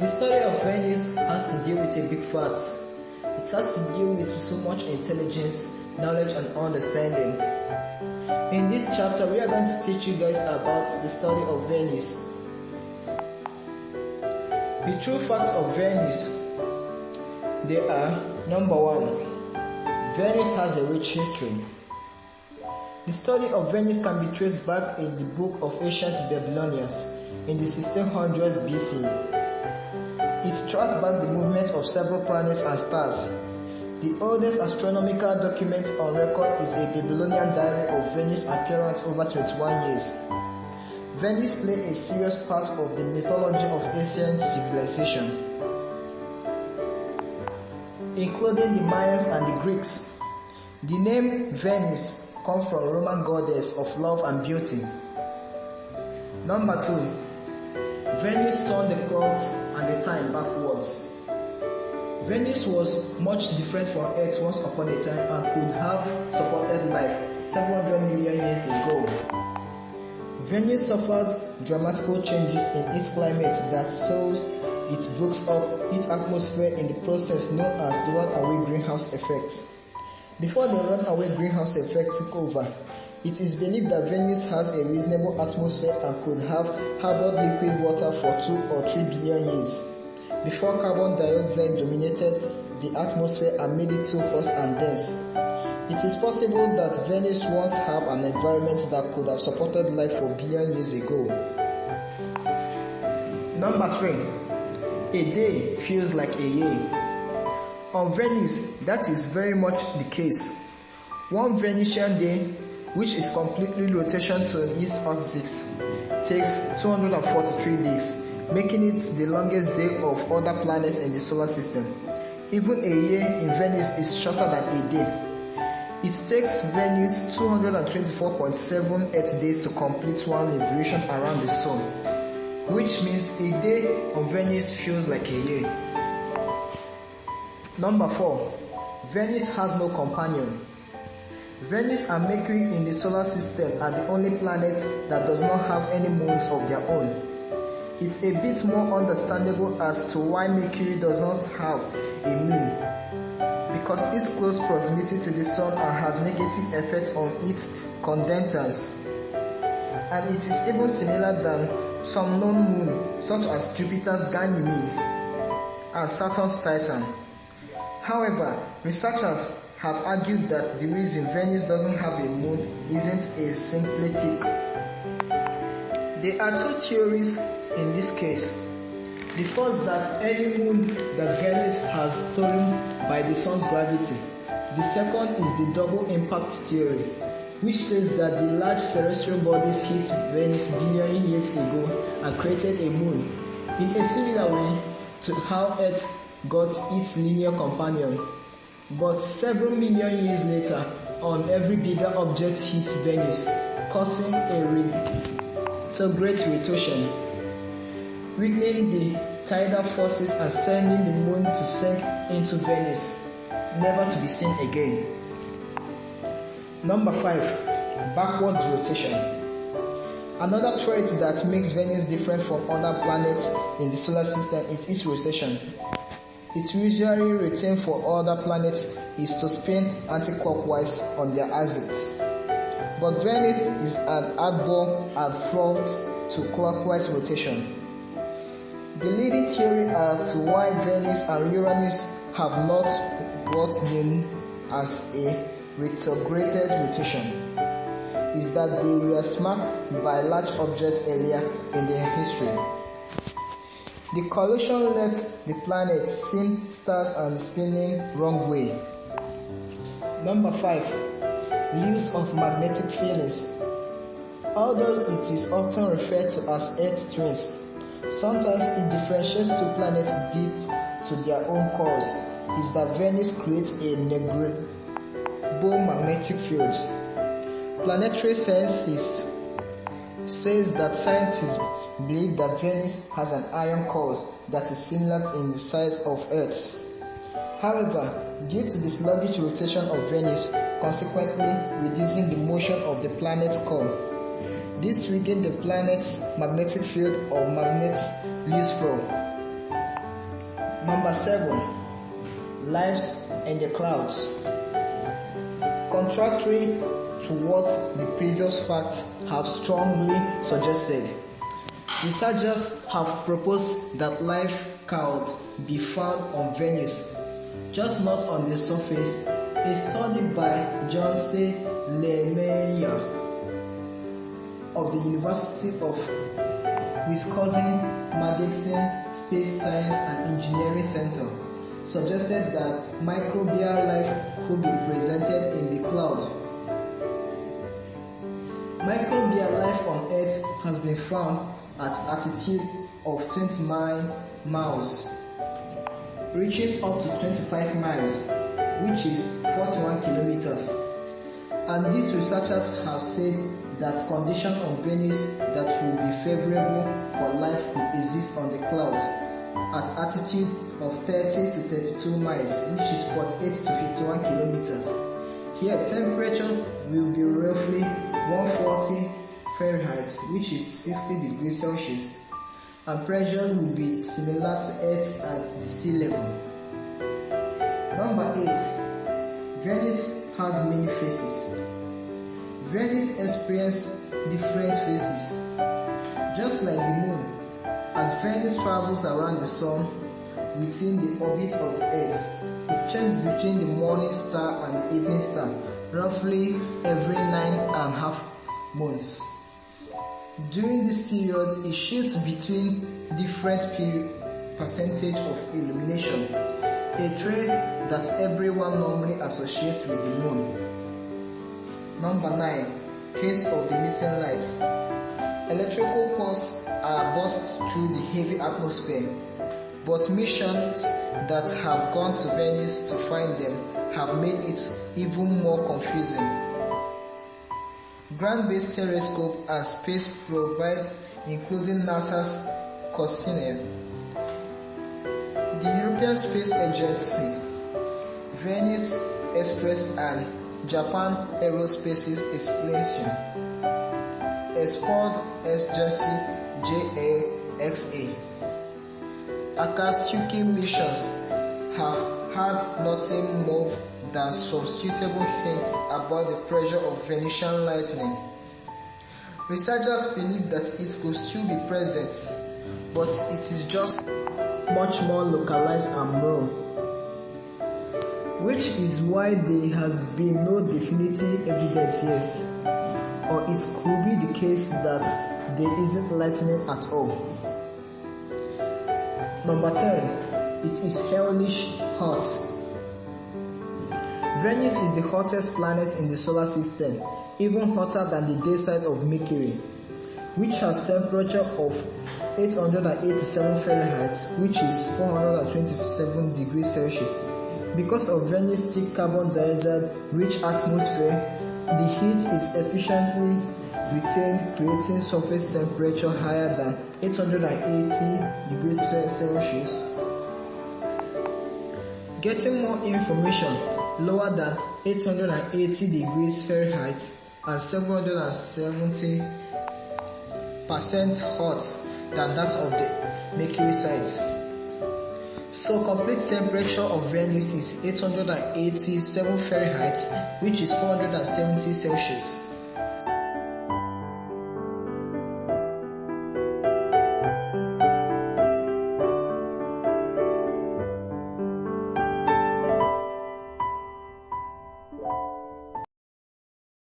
The story of Venus has to deal with a big fact. It has to deal with so much intelligence, knowledge, and understanding. In this chapter, we are going to teach you guys about the story of Venus. The true facts of Venus, they are: number 1, Venus has a rich history. The story of Venus can be traced back in the book of ancient Babylonians in the 1600s BC. It tracked back the movement of several planets and stars. The oldest astronomical document on record is a Babylonian diary of Venus' appearance over 21 years. Venus played a serious part of the mythology of ancient civilization, including the Mayans and the Greeks. The name Venus comes from Roman goddess of love and beauty. Number 2, Venus turned the clocks and the time backwards. Venus was much different from Earth once upon a time and could have supported life several hundred million years ago. Venus suffered dramatic changes in its climate that saw it breaks up its atmosphere in the process known as the runaway greenhouse effect. Before the runaway greenhouse effect took over, it is believed that Venus has a reasonable atmosphere and could have harbored liquid water for 2 or 3 billion years, before carbon dioxide dominated the atmosphere and made it too hot and dense. It is possible that Venus once had an environment that could have supported life for billion years ago. Number 3, a day feels like a year. On Venus, that is very much the case. One Venusian day, which is completely rotation to its axis, takes 243 days, making it the longest day of other planets in the solar system. Even a year in Venus is shorter than a day. It takes Venus 224.7 Earth days to complete one revolution around the Sun, which means a day on Venus feels like a year. Number 4, Venus has no companion. Venus and Mercury in the solar system are the only planets that does not have any moons of their own. It's a bit more understandable as to why Mercury does not have a moon, because its close proximity to the Sun has negative effect on its condensers, and it is even similar than some known moons such as Jupiter's Ganymede and Saturn's Titan. However, researchers have argued that the reason Venus doesn't have a moon isn't a symplectic. There are 2 theories in this case. The first, that any moon that Venus has stolen by the Sun's gravity. The second is the double impact theory, which says that the large celestial bodies hit Venus billion years ago and created a moon, in a similar way to how Earth got its linear companion. But several million years later, every bigger object hits Venus, causing a retrograde rotation, weakening the tidal forces and sending the moon to sink into Venus, never to be seen again. Number 5, backwards rotation. Another trait that makes Venus different from other planets in the solar system is its rotation. Its usually routine for other planets is to spin anti-clockwise on their axis, but Venus is an oddball and flawed to clockwise rotation. The leading theory as to why Venus and Uranus have not what's known as a retrograde rotation is that they were smacked by large objects earlier in their history. The collision left the planets seeing stars and spinning wrong way. Number 5, leaves of magnetic fields. Although it is often referred to as Earth twins, sometimes it differentiates 2 planets deep to their own cores, is that Venus creates a negligible magnetic field. Planetary scientists says that scientists believe that Venus has an iron core that is similar in the size of Earth's. However, due to the sluggish rotation of Venus, consequently reducing the motion of the planet's core, this weakened the planet's magnetic field or magnet loose flow. Number 7. Lives in the clouds. Contrary to what the previous facts have strongly suggested, researchers have proposed that life could be found on Venus, just not on the surface. A study by John C. Lemire of the University of Wisconsin-Madison Space Science and Engineering Center suggested that microbial life could be presented in the cloud. Microbial life on Earth has been found at altitude of 29 miles, reaching up to 25 miles, which is 41 kilometers. And these researchers have said that conditions on Venus that will be favorable for life could exist on the clouds at altitude of 30 to 32 miles, which is 48 to 51 kilometers. Here, temperature will be roughly 140 Fahrenheit, which is 60 degrees Celsius, and pressure will be similar to Earth at the sea level. Number 8. Venus has many phases. Venus experiences different phases. Just like the moon, as Venus travels around the sun within the orbit of the Earth, it changes between the morning star and the evening star roughly every 9.5 months. During this period, it shifts between different percentage of illumination, a trait that everyone normally associates with the moon. Number 9. Case of the missing light. Electrical pulses are burst through the heavy atmosphere, but missions that have gone to Venus to find them have made it even more confusing. Ground-based telescope and space probe, including NASA's Cassini, the European Space Agency, Venus Express, and Japan Aerospace's Exploration Export Agency JAXA. Akatsuki missions have had nothing more than some suitable hints about the pressure of Venusian lightning. Researchers believe that it could still be present, but it is just much more localized and low, which is why there has been no definitive evidence yet, or it could be the case that there isn't lightning at all. Number 10. It is hellish hot. Venus is the hottest planet in the solar system, even hotter than the day side of Mercury, which has temperature of 887 Fahrenheit, which is 427 degrees Celsius. Because of Venus' thick carbon dioxide-rich atmosphere, the heat is efficiently retained, creating surface temperature higher than 880 degrees Celsius. Getting more information, lower than 880 degrees Fahrenheit and 770% hot than that of the Mercury side. So complete temperature of Venus is 887 Fahrenheit, which is 470 Celsius.